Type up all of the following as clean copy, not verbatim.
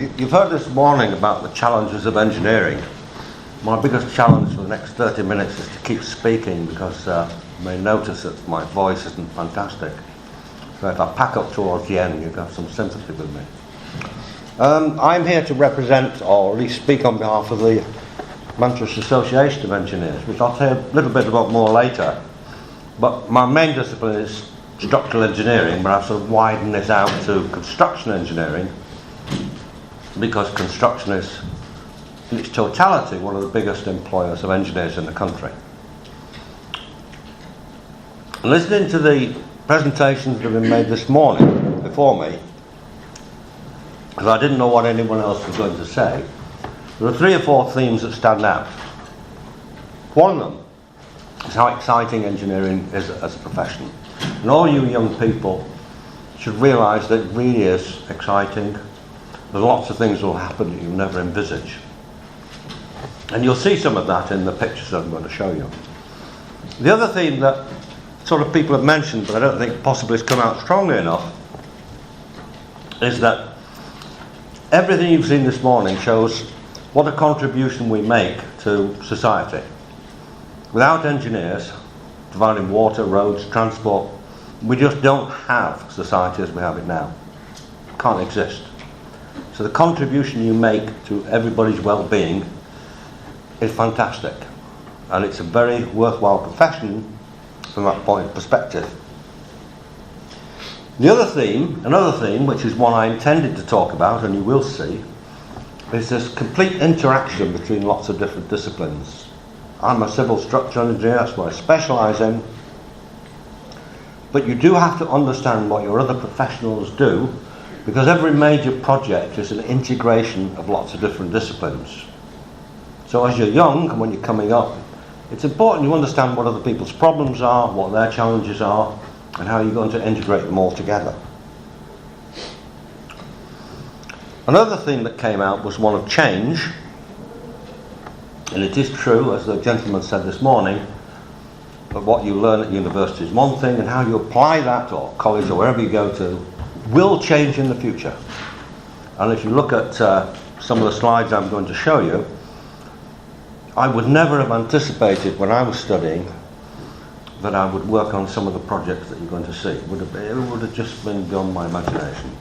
You've heard this morning about the challenges of engineering. My biggest challenge for the next 30 minutes is to keep speaking, because you may notice that my voice isn't fantastic. So if I pack up towards the end, you've got some sympathy with me. I'm here to represent, or at least speak on behalf of the Manchester Association of Engineers, which I'll say a little bit about more later. But my main discipline is structural engineering, but I've sort of widened this out to construction engineering, because construction is, in its totality, one of the biggest employers of engineers in the country. And listening to the presentations that have been made this morning before me, because I didn't know what anyone else was going to say, there are 3 or 4 themes that stand out. One of them is how exciting engineering is as a profession. And all you young people should realise that it really is exciting. There's lots of things that will happen that you'll never envisage. And you'll see some of that in the pictures that I'm going to show you. The other theme that sort of people have mentioned, but I don't think possibly has come out strongly enough, is that everything you've seen this morning shows what a contribution we make to society. Without engineers providing water, roads, transport, we just don't have society as we have it now. It can't exist. So the contribution you make to everybody's well-being is fantastic, and it's a very worthwhile profession from that point of perspective. Another theme, which is one I intended to talk about, and you will see, is this complete interaction between lots of different disciplines. I'm a civil structural engineer, that's what I specialise in, but you do have to understand what your other professionals do, because every major project is an integration of lots of different disciplines. So as you're young and when you're coming up, it's important you understand what other people's problems are, what their challenges are, and how you're going to integrate them all together. Another theme that came out was one of change. And it is true, as the gentleman said this morning, that what you learn at university is one thing, and how you apply that, or college, or wherever you go to, will change in the future. And if you look at some of the slides I'm going to show you, I would never have anticipated when I was studying that I would work on some of the projects that you're going to see. It would have just been beyond my imagination.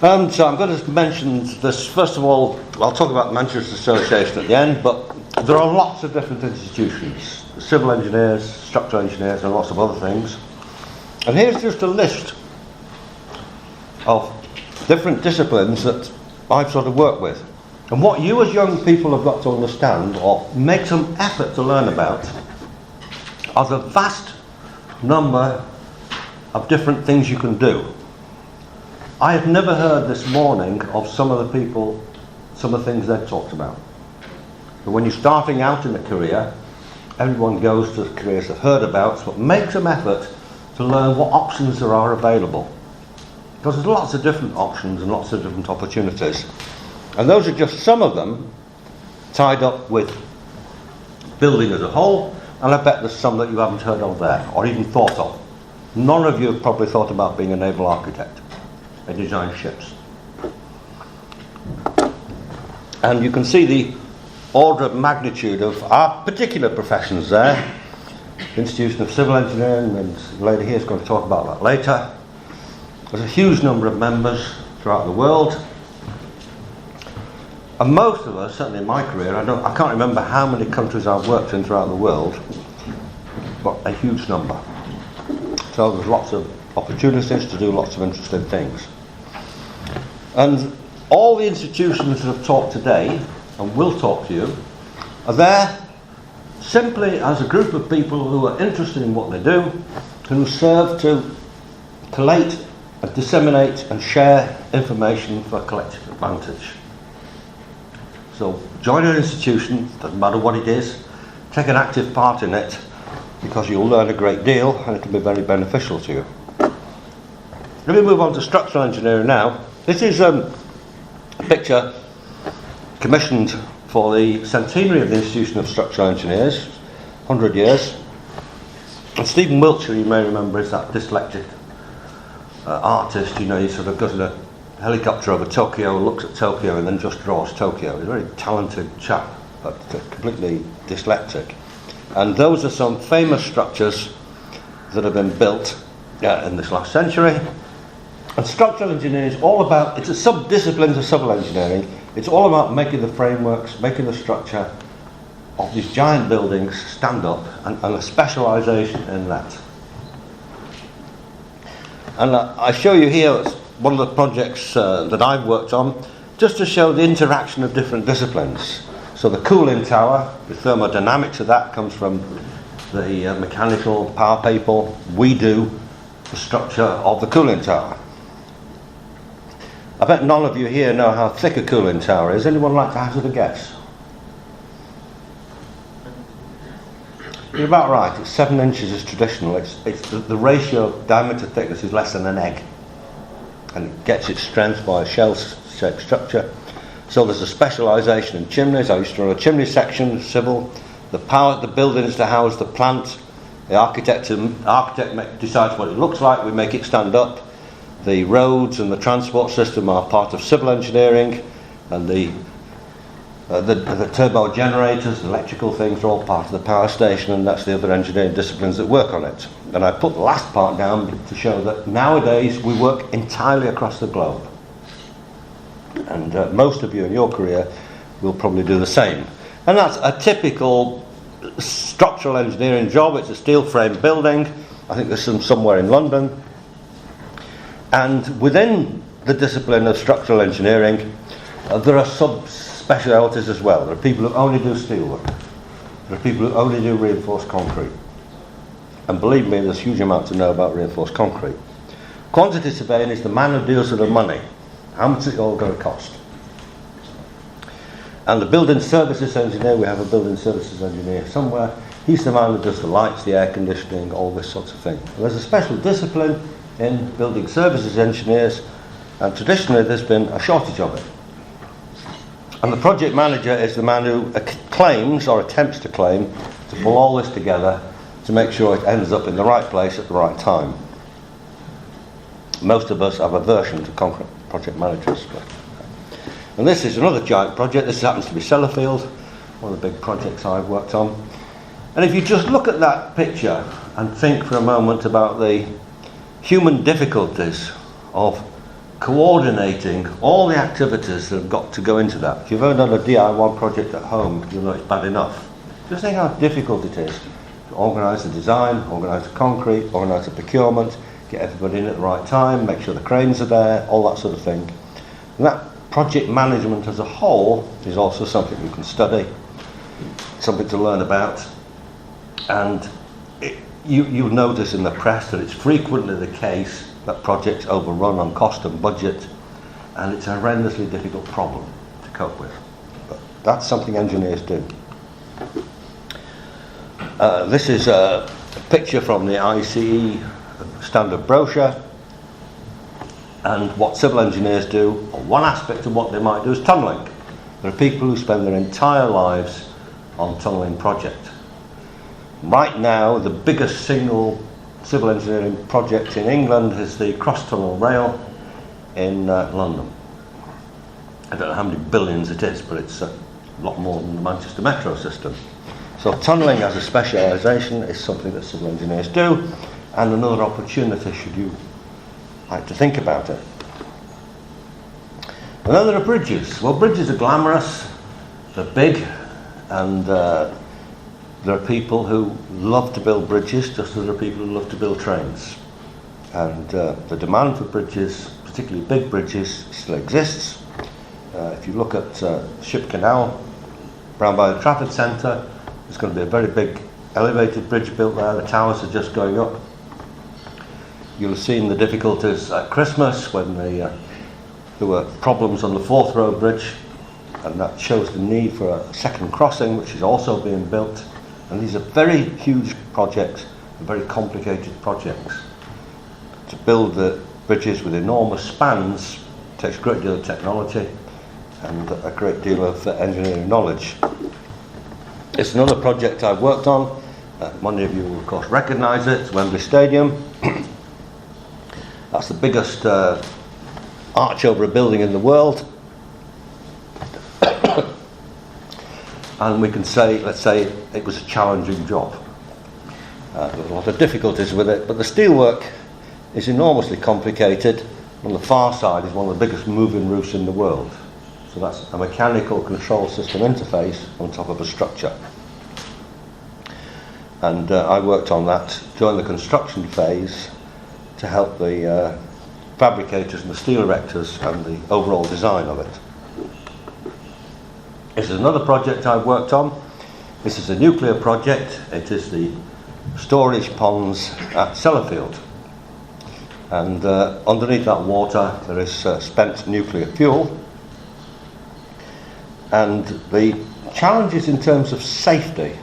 So I'm going to mention this. First of all, I'll talk about the Manchester Association at the end, but there are lots of different institutions, civil engineers, structural engineers, and lots of other things. And here's just a list of different disciplines that I've sort of worked with. And what you as young people have got to understand, or make some effort to learn about, are the vast number of different things you can do. I have never heard this morning of some of the people, some of the things they've talked about. But when you're starting out in a career, everyone goes to the careers they've heard about, but make some effort to learn what options there are available. Because there's lots of different options and lots of different opportunities. And those are just some of them, tied up with building as a whole, and I bet there's some that you haven't heard of there, or even thought of. None of you have probably thought about being a naval architect and design ships. And you can see the order of magnitude of our particular professions there. The Institution of Civil Engineering, and the lady here is going to talk about that later. There's a huge number of members throughout the world. And most of us, certainly in my career, I can't remember how many countries I've worked in throughout the world, but a huge number. So there's lots of opportunities to do lots of interesting things. And all the institutions that have talked today, and will talk to you, are there simply as a group of people who are interested in what they do, who serve to collate and disseminate and share information for collective advantage. So join an institution, doesn't matter what it is, take an active part in it, because you'll learn a great deal and it can be very beneficial to you. Let me move on to structural engineering now. This is a picture commissioned for the centenary of the Institution of Structural Engineers, 100 years. And Stephen Wiltshire, you may remember, is that dyslexic artist, you know, he sort of goes in a helicopter over Tokyo, looks at Tokyo and then just draws Tokyo. He's a very talented chap, but completely dyslexic. And those are some famous structures that have been built in this last century. And structural engineering is all about, it's a sub-discipline of civil engineering. It's all about making the frameworks, making the structure of these giant buildings stand up, and a specialisation in that. And I show you here one of the projects that I've worked on, just to show the interaction of different disciplines. So the cooling tower, the thermodynamics of that comes from the mechanical power people. We do the structure of the cooling tower. I bet none of you here know how thick a cooling tower is. Anyone like to hazard a guess? You're about right. It's 7 inches is traditional. It's the ratio of diameter thickness is less than an egg, and it gets its strength by a shell-shaped structure. So there's a specialisation in chimneys. I used to run a chimney section, civil. The buildings to house the plant. The architect decides what it looks like. We make it stand up. The roads and the transport system are part of civil engineering, and the turbo generators, the electrical things are all part of the power station, and that's the other engineering disciplines that work on it. And I put the last part down to show that nowadays we work entirely across the globe. And most of you in your career will probably do the same. And that's a typical structural engineering job. It's a steel frame building. I think there's some somewhere in London. And within the discipline of structural engineering, there are sub-specialities as well. There are people who only do steelwork. There are people who only do reinforced concrete. And believe me, there's huge amounts to know about reinforced concrete. Quantity surveying is the man who deals with the money. How much is it all going to cost? And the building services engineer, we have a building services engineer somewhere, he's the man who does the lights, the air conditioning, all this sorts of thing. And there's a special discipline in building services engineers, and traditionally there's been a shortage of it. And the project manager is the man who claims, or attempts to claim, to pull all this together to make sure it ends up in the right place at the right time. Most of us have aversion to concrete project managers. And this is another giant project. This happens to be Sellafield, one of the big projects I've worked on. And if you just look at that picture and think for a moment about the human difficulties of coordinating all the activities that have got to go into that. If you've ever done a DIY project at home, you'll know it's bad enough. Just think how difficult it is to organise the design, organise the concrete, organise the procurement, get everybody in at the right time, make sure the cranes are there, all that sort of thing. And that project management as a whole is also something you can study, something to learn about. And you notice in the press that it's frequently the case that projects overrun on cost and budget, and it's a horrendously difficult problem to cope with. But that's something engineers do. This is a picture from the ICE standard brochure, and what civil engineers do, or one aspect of what they might do, is tunnelling. There are people who spend their entire lives on tunnelling projects. Right now, the biggest single civil engineering project in England is the cross-tunnel rail in London. I don't know how many billions it is, but it's a lot more than the Manchester metro system. So tunnelling as a specialisation is something that civil engineers do, and another opportunity should you like to think about it. And then there are bridges. Well, bridges are glamorous, they're big, and there are people who love to build bridges, just as there are people who love to build trains. And the demand for bridges, particularly big bridges, still exists. If you look at Ship Canal, round by the Trafford Centre, there's going to be a very big elevated bridge built there. The towers are just going up. You'll have seen the difficulties at Christmas when there were problems on the Forth Road Bridge, and that shows the need for a second crossing, which is also being built. And these are very huge projects, and very complicated projects. To build the bridges with enormous spans takes a great deal of technology and a great deal of engineering knowledge. It's another project I've worked on. Many of you will of course recognise it. It's Wembley Stadium. That's the biggest arch over a building in the world. And we can say, let's say, it was a challenging job. There were a lot of difficulties with it, but the steelwork is enormously complicated. On the far side is one of the biggest moving roofs in the world. So that's a mechanical control system interface on top of a structure. And I worked on that during the construction phase to help the fabricators and the steel erectors and the overall design of it. This is another project I've worked on. This is a nuclear project. It is the storage ponds at Sellafield. And underneath that water there is spent nuclear fuel. And the challenges in terms of safety,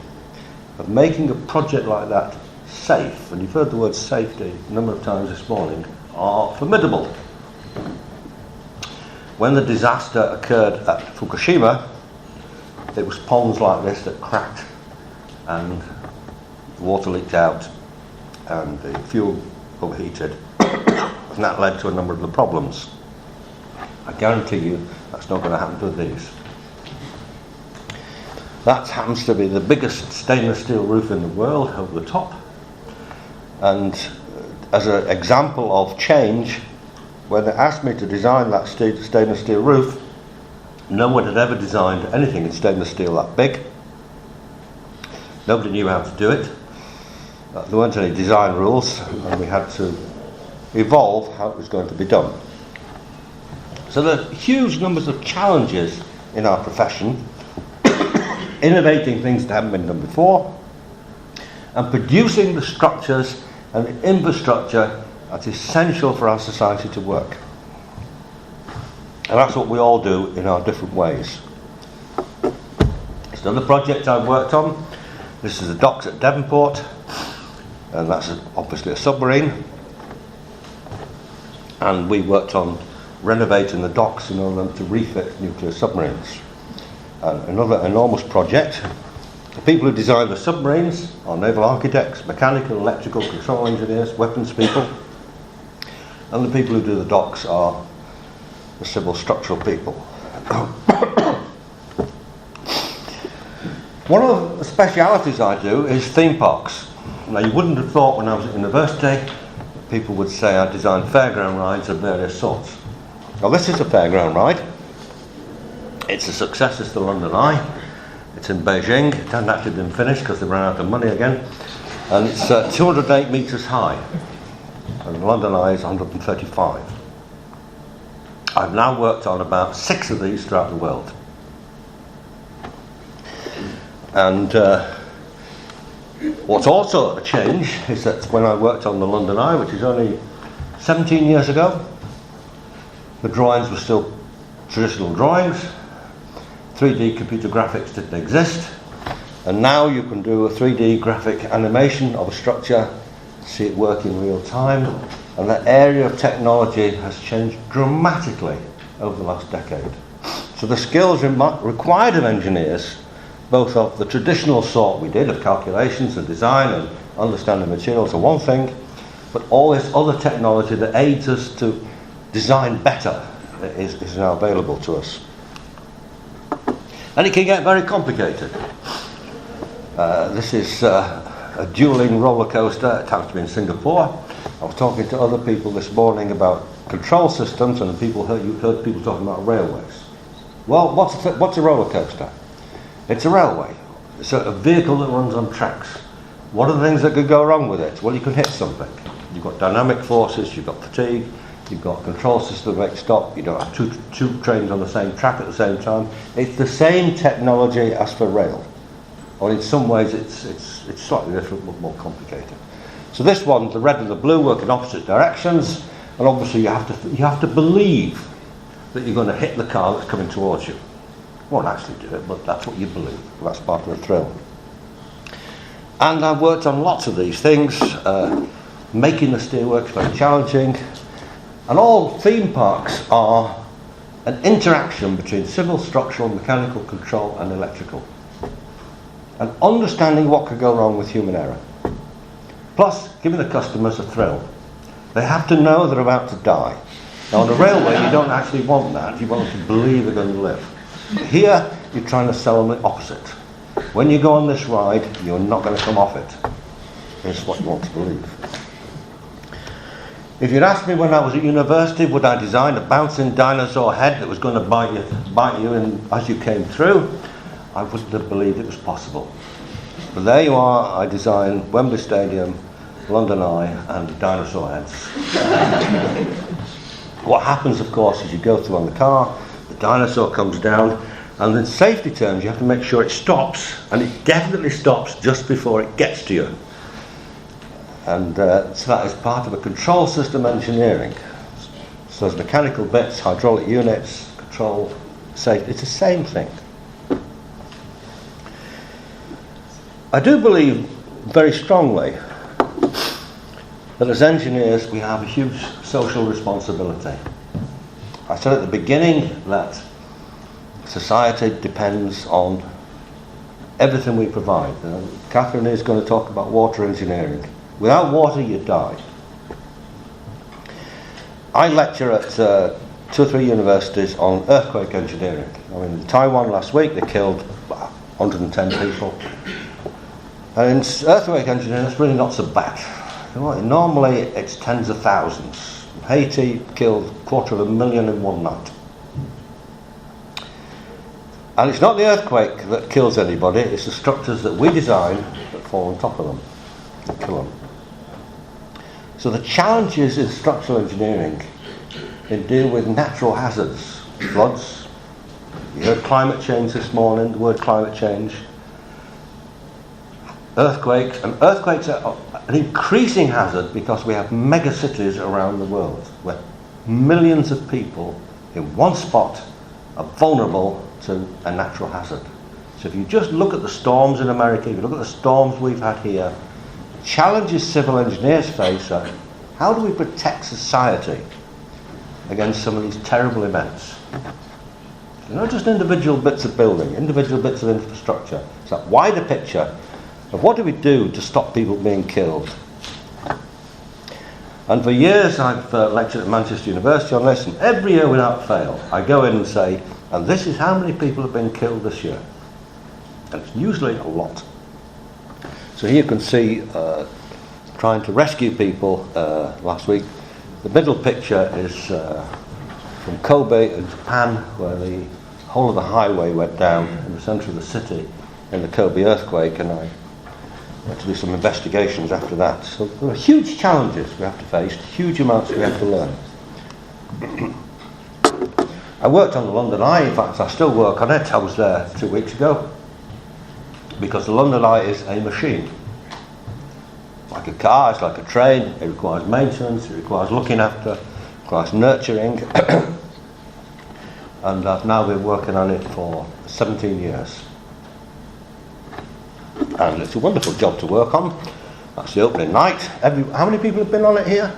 of making a project like that safe, and you've heard the word safety a number of times this morning, are formidable. When the disaster occurred at Fukushima, it was ponds like this that cracked and the water leaked out and the fuel overheated, and that led to a number of the problems. I guarantee you that's not going to happen with these. That happens to be the biggest stainless steel roof in the world over the top, and as an example of change, when they asked me to design that stainless steel roof, no one had ever designed anything in stainless steel that big. Nobody knew how to do it. There weren't any design rules, and we had to evolve how it was going to be done. So there are huge numbers of challenges in our profession, innovating things that haven't been done before, and producing the structures and the infrastructure that's essential for our society to work. And that's what we all do in our different ways. It's another project I've worked on. This is the docks at Davenport, and that's obviously a submarine. And we worked on renovating the docks in order to refit nuclear submarines. And another enormous project. The people who design the submarines are naval architects, mechanical, electrical, control engineers, weapons people. And the people who do the docks are the civil structural people. One of the specialities I do is theme parks. Now, you wouldn't have thought when I was at university people would say I designed fairground rides of various sorts. Well, this is a fairground ride. It's a success. It's the London Eye. It's in Beijing. It hasn't actually been finished because they ran out of money again. And it's 208 metres high. And the London Eye is 135. I've now worked on about 6 of these throughout the world. And what's also a change is that when I worked on the London Eye, which is only 17 years ago, the drawings were still traditional drawings. 3D computer graphics didn't exist. And now you can do a 3D graphic animation of a structure, see it work in real time. And that area of technology has changed dramatically over the last decade. So the skills required of engineers, both of the traditional sort we did, of calculations and design and understanding materials are one thing, but all this other technology that aids us to design better is now available to us. And it can get very complicated. This is a dueling roller coaster. It happens to be in Singapore. I was talking to other people this morning about control systems, and you heard people talking about railways. Well, what's a roller coaster? It's a railway. It's a vehicle that runs on tracks. What are the things that could go wrong with it? Well, you can hit something. You've got dynamic forces, you've got fatigue, you've got a control system that makes stop, you don't have two trains on the same track at the same time. It's the same technology as for rail. Or in some ways it's slightly different but more complicated. So this one, the red and the blue, work in opposite directions, and obviously you have to believe that you're going to hit the car that's coming towards you. You won't actually do it, but that's what you believe. That's part of the thrill. And I've worked on lots of these things. Making the steelwork very challenging. And all theme parks are an interaction between civil, structural, mechanical control and electrical. And understanding what could go wrong with human error. Plus, giving the customers a thrill. They have to know they're about to die. Now on a railway you don't actually want that, you want them to believe they're going to live. Here you're trying to sell them the opposite. When you go on this ride, you're not going to come off it. It's what you want to believe. If you'd asked me when I was at university, would I design a bouncing dinosaur head that was going to bite you in as you came through, I wouldn't have believed it was possible. But there you are, I designed Wembley Stadium, London Eye, and dinosaur heads. What happens, of course, is you go through on the car, the dinosaur comes down, and in safety terms you have to make sure it stops, and it definitely stops just before it gets to you. And so that is part of a control system engineering. So there's mechanical bits, hydraulic units, control, safety, it's the same thing. I do believe very strongly that as engineers we have a huge social responsibility. I said at the beginning that society depends on everything we provide. Catherine is going to talk about water engineering. Without water you die. I lecture at 2 or 3 universities on earthquake engineering. I mean, in Taiwan last week they killed 110 people. And in earthquake engineering it's really not so bad. You know, normally it's tens of thousands. Haiti killed 250,000 in one night. And it's not the earthquake that kills anybody, it's the structures that we design that fall on top of them that kill them. So the challenges in structural engineering in dealing with natural hazards, floods, you heard climate change this morning, the word climate change, earthquakes, and earthquakes are an increasing hazard because we have mega cities around the world where millions of people in one spot are vulnerable to a natural hazard. So if you just look at the storms in America, if you look at the storms we've had here, challenges civil engineers face are how do we protect society against some of these terrible events? They're not just individual bits of building, individual bits of infrastructure. It's that wider picture of what do we do to stop people being killed. And for years I've lectured at Manchester University on this, and every year without fail I go in and say, and this is how many people have been killed this year. And it's usually a lot. So here you can see trying to rescue people last week. The middle picture is from Kobe in Japan, where the whole of the highway went down in the centre of the city in the Kobe earthquake, and I had to do some investigations after that. So there are huge challenges we have to face, huge amounts we have to learn. I worked on the London Eye, in fact I still work on it. I was there 2 weeks ago, because the London Eye is a machine. Like a car, it's like a train, it requires maintenance, it requires looking after, it requires nurturing. And I've now been working on it for 17 years. And it's a wonderful job to work on. That's the opening night. How many people have been on it here?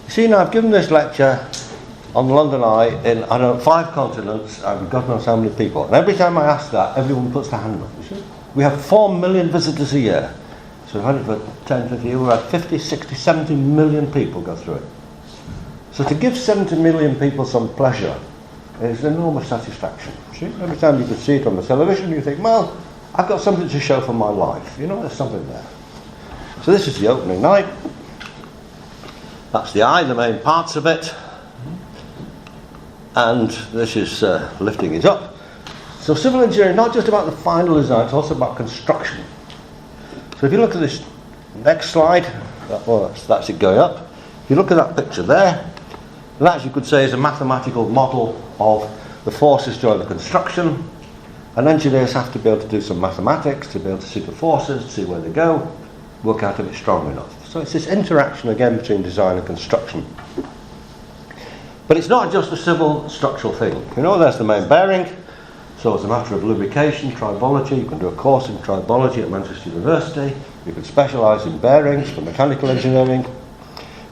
You see, now I've given this lecture on the London Eye in, 5 continents, and God knows how many people. And every time I ask that, everyone puts their hand up. You see? We have 4 million visitors a year. So we've had it for 10, 15 years, we've had 50, 60, 70 million people go through it. So to give 70 million people some pleasure is an enormous satisfaction. See? Every time you can see it on the television, you think, well, I've got something to show for my life. You know, there's something there. So this is the opening night. That's the eye, the main parts of it. And this is lifting it up. So civil engineering, not just about the final design, it's also about construction. So if you look at this next slide, that's it going up. If you look at that picture there, that you could say is a mathematical model of the forces during the construction. And engineers have to be able to do some mathematics to be able to see the forces, see where they go, work out if it's strong enough. So it's this interaction again between design and construction. But it's not just a civil structural thing. You know, there's the main bearing. So as a matter of lubrication, tribology, you can do a course in tribology at Manchester University. You can specialise in bearings for mechanical engineering.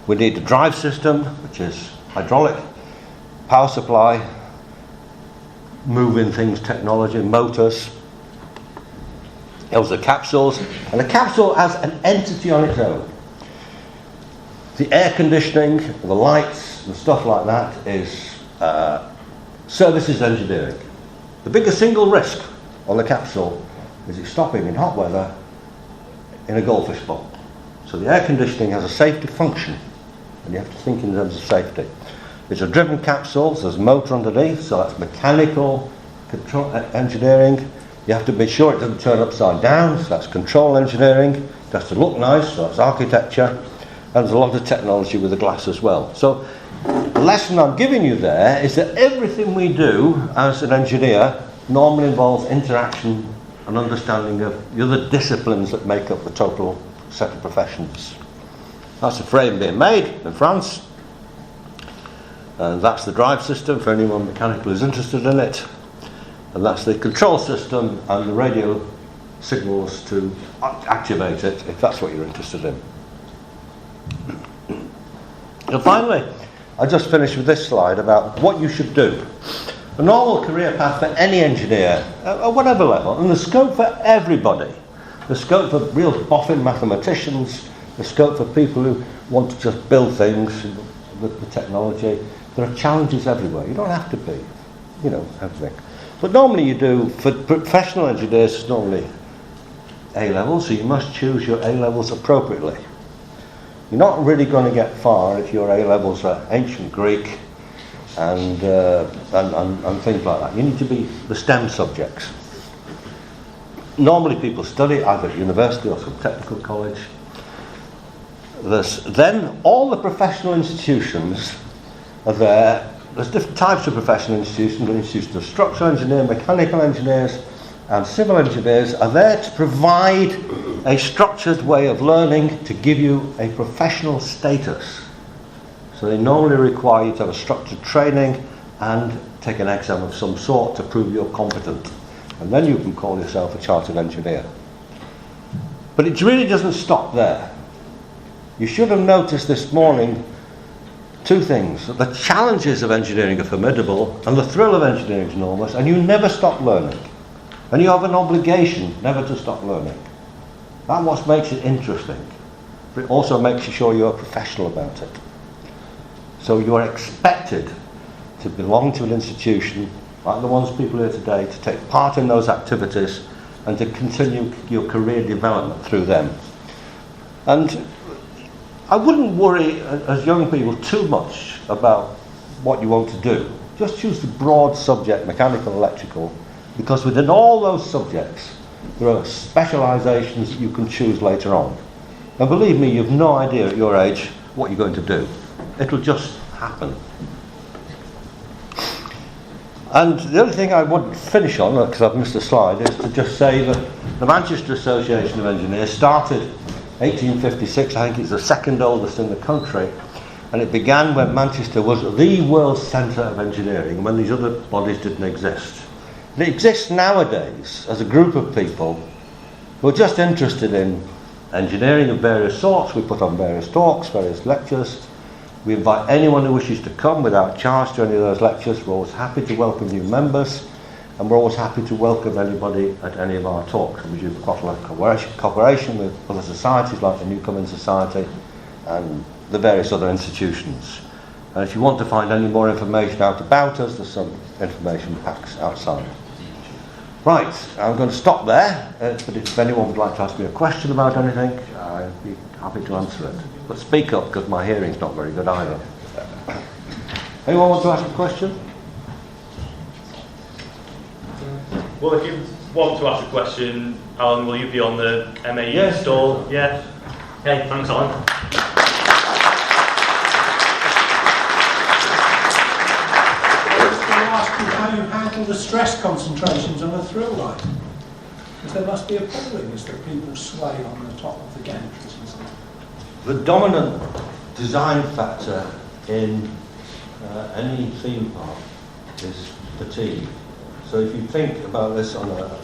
We need the drive system, which is hydraulic, power supply, moving things, technology, motors. Those are capsules. And the capsule has an entity on its own. The air conditioning, the lights and stuff like that is services engineering. The biggest single risk on the capsule is it's stopping in hot weather in a goldfish bowl. So the air conditioning has a safety function, and you have to think in terms of safety. It's a driven capsule, so there's a motor underneath, so that's mechanical control engineering. You have to be sure it doesn't turn upside down, so that's control engineering. It has to look nice, so that's architecture. And there's a lot of technology with the glass as well. So the lesson I'm giving you there is that everything we do as an engineer normally involves interaction and understanding of the other disciplines that make up the total set of professions. That's a frame being made in France. And that's the drive system for anyone mechanical who's interested in it. And that's the control system and the radio signals to activate it, if that's what you're interested in. And finally, I just finished with this slide about what you should do. A normal career path for any engineer, at whatever level, and the scope for everybody. The scope for real boffin mathematicians, the scope for people who want to just build things with the technology. There are challenges everywhere. You don't have to be, everything. But normally you do, for professional engineers, it's normally A-levels, so you must choose your A-levels appropriately. You're not really going to get far if your A-levels are ancient Greek and things like that. You need to be the STEM subjects. Normally people study either at university or some technical college. Then all the professional institutions are there. There's different types of professional institutions. The institutions of structural engineers, mechanical engineers and civil engineers are there to provide a structured way of learning to give you a professional status. So they normally require you to have a structured training and take an exam of some sort to prove you're competent. And then you can call yourself a chartered engineer. But it really doesn't stop there. You should have noticed this morning two things. The challenges of engineering are formidable and the thrill of engineering is enormous, and you never stop learning. And you have an obligation never to stop learning. That's what makes it interesting. But it also makes you sure you're professional about it. So you are expected to belong to an institution like the ones people here today, to take part in those activities and to continue your career development through them. And I wouldn't worry as young people too much about what you want to do. Just choose the broad subject, mechanical, electrical, because within all those subjects there are specialisations that you can choose later on. And believe me, you've no idea at your age what you're going to do. It'll just happen. And the other thing I would finish on, because I've missed a slide, is to just say that the Manchester Association of Engineers started 1856, I think it's the second oldest in the country, and it began when Manchester was the world centre of engineering, when these other bodies didn't exist. And it exists nowadays as a group of people who are just interested in engineering of various sorts. We put on various talks, various lectures. We invite anyone who wishes to come without charge to any of those lectures. We're always happy to welcome new members, and we're always happy to welcome anybody at any of our talks. We do quite a lot of cooperation with other societies like the Newcomen Society and the various other institutions. And if you want to find any more information out about us, there's some information packs outside. Right, I'm going to stop there, but if anyone would like to ask me a question about anything, I'd be happy to answer it. But speak up, because my hearing's not very good either. Anyone want to ask a question? Well, if you want to ask a question, Alan, will you be on the MAE stall? Yeah. Okay, thanks, Alan. I was going to ask you how you handle the stress concentrations on a thrill line. Because there must be appalling as that people sway on the top of the gantries and so on. The dominant design factor in any theme park is fatigue. So if you think about this on a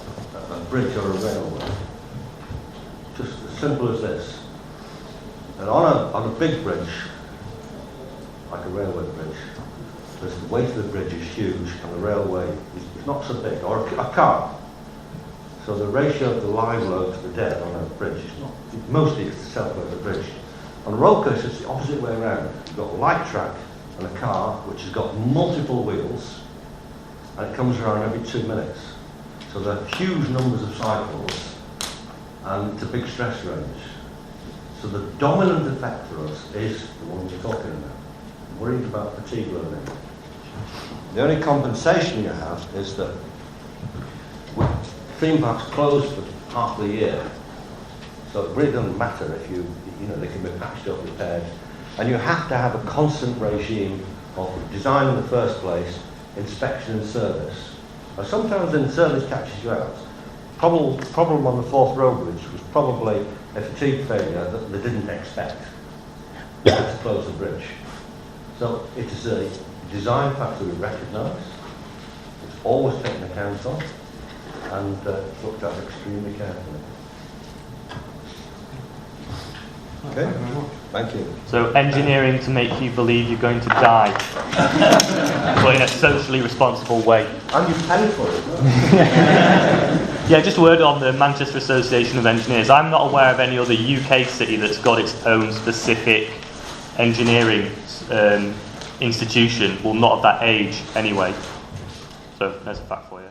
bridge or a railway, just as simple as this. And on a big bridge, like a railway bridge, the weight of the bridge is huge and the railway is not so big, or a car. So the ratio of the live load to the dead on a bridge is not, mostly it's the self load of the bridge. On a roller coaster, it's the opposite way around. You've got a light track and a car which has got multiple wheels, and it comes around every 2 minutes. So there are huge numbers of cycles, and it's a big stress range. So the dominant effect for us is the one we're talking about. I'm worried about fatigue learning. The only compensation you have is that theme parks closed for half the year. So it really doesn't matter if they can be patched up, repaired. And you have to have a constant regime of design in the first place, inspection and service. Now sometimes then service catches you out. Problem on the Forth Road Bridge was probably a fatigue failure that they didn't expect. They had to close the bridge. So it is a design factor we recognise. It's always taken account of and looked at extremely carefully. Okay, thank you. So engineering to make you believe you're going to die, but in a socially responsible way. And you pay for it. Yeah, just a word on the Manchester Association of Engineers. I'm not aware of any other UK city that's got its own specific engineering institution, well, not of that age anyway. So there's a fact for you.